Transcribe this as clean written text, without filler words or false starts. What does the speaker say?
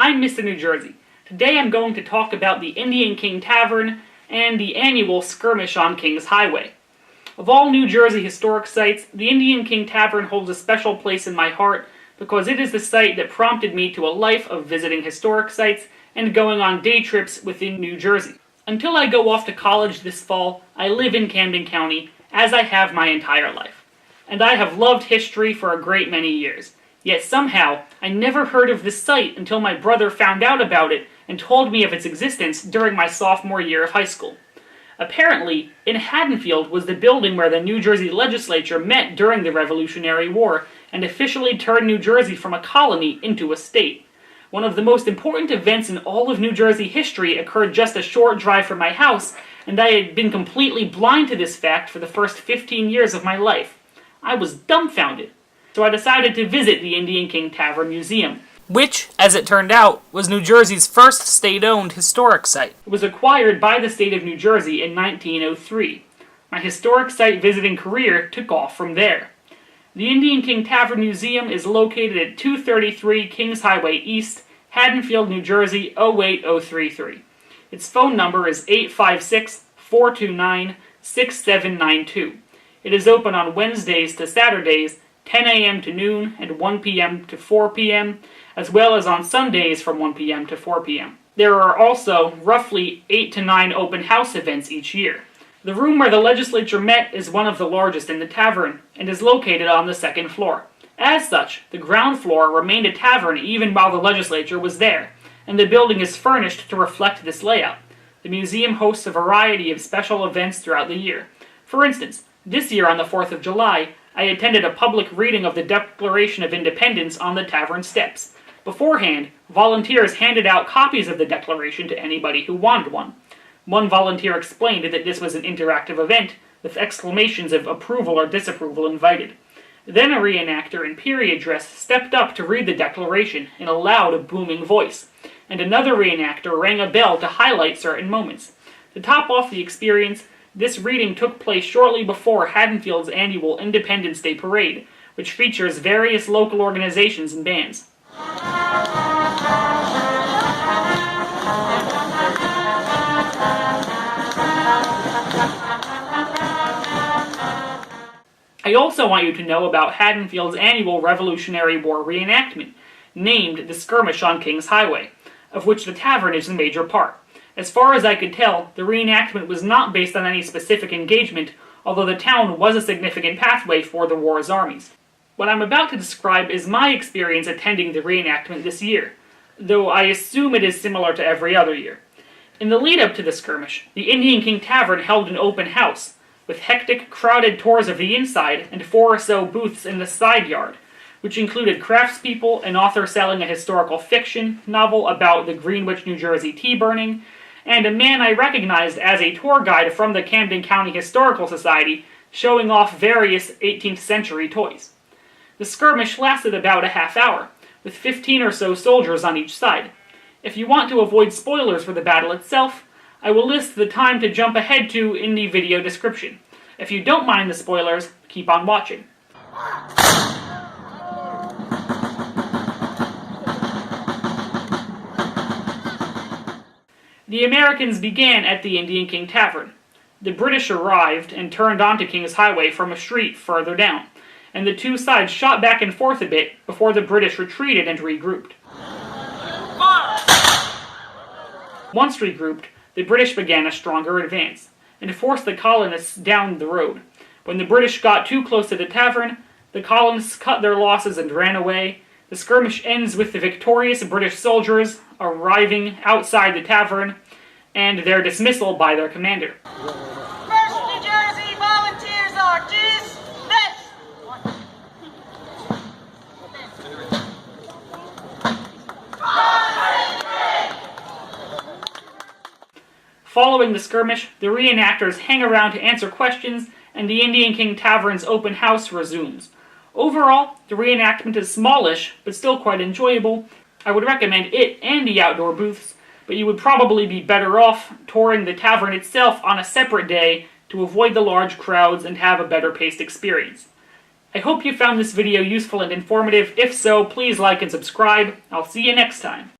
I'm Mr. New Jersey. Today I'm going to talk about the Indian King Tavern and the annual Skirmish on Kings Highway. Of all New Jersey historic sites, the Indian King Tavern holds a special place in my heart because it is the site that prompted me to a life of visiting historic sites and going on day trips within New Jersey. Until I go off to college this fall, I live in Camden County, as I have my entire life. And I have loved history for a great many years. Yet somehow, I never heard of this site until my brother found out about it and told me of its existence during my sophomore year of high school. Apparently, in Haddonfield was the building where the New Jersey legislature met during the Revolutionary War and officially turned New Jersey from a colony into a state. One of the most important events in all of New Jersey history occurred just a short drive from my house, and I had been completely blind to this fact for the first 15 years of my life. I was dumbfounded. So I decided to visit the Indian King Tavern Museum, which, as it turned out, was New Jersey's first state-owned historic site. It was acquired by the state of New Jersey in 1903. My historic site visiting career took off from there. The Indian King Tavern Museum is located at 233 Kings Highway East, Haddonfield, New Jersey 08033. Its phone number is 856-429-6792. It is open on Wednesdays to Saturdays, 10 a.m. to noon and 1 p.m. to 4 p.m., as well as on Sundays from 1 p.m. to 4 p.m. There are also roughly 8 to 9 open house events each year. The room where the legislature met is one of the largest in the tavern and is located on the second floor. As such, the ground floor remained a tavern even while the legislature was there, and the building is furnished to reflect this layout. The museum hosts a variety of special events throughout the year. For instance, this year on the 4th of July, I attended a public reading of the Declaration of Independence on the tavern steps. Beforehand, volunteers handed out copies of the Declaration to anybody who wanted one. One volunteer explained that this was an interactive event, with exclamations of approval or disapproval invited. Then a reenactor in period dress stepped up to read the Declaration in a loud, booming voice, and another reenactor rang a bell to highlight certain moments. To top off the experience, this reading took place shortly before Haddonfield's annual Independence Day Parade, which features various local organizations and bands. I also want you to know about Haddonfield's annual Revolutionary War reenactment, named the Skirmish on Kings Highway, of which the tavern is a major part. As far as I could tell, the reenactment was not based on any specific engagement, although the town was a significant pathway for the war's armies. What I'm about to describe is my experience attending the reenactment this year, though I assume it is similar to every other year. In the lead-up to the skirmish, the Indian King Tavern held an open house, with hectic, crowded tours of the inside and 4 or so booths in the side yard, which included craftspeople, an author selling a historical fiction novel about the Greenwich, New Jersey tea burning, and a man I recognized as a tour guide from the Camden County Historical Society showing off various 18th century toys. The skirmish lasted about a half hour, with 15 or so soldiers on each side. If you want to avoid spoilers for the battle itself, I will list the time to jump ahead to in the video description. If you don't mind the spoilers, keep on watching. The Americans began at the Indian King Tavern. The British arrived and turned onto Kings Highway from a street further down, and the two sides shot back and forth a bit before the British retreated and regrouped. Once regrouped, the British began a stronger advance, and forced the colonists down the road. When the British got too close to the tavern, the colonists cut their losses and ran away. The skirmish ends with the victorious British soldiers arriving outside the tavern, and their dismissal by their commander. First New Jersey volunteers are dismissed! Following the skirmish, the reenactors hang around to answer questions, and the Indian King Tavern's open house resumes. Overall, the reenactment is smallish, but still quite enjoyable. I would recommend it and the outdoor booths, but you would probably be better off touring the tavern itself on a separate day to avoid the large crowds and have a better paced experience. I hope you found this video useful and informative. If so, please like and subscribe. I'll see you next time.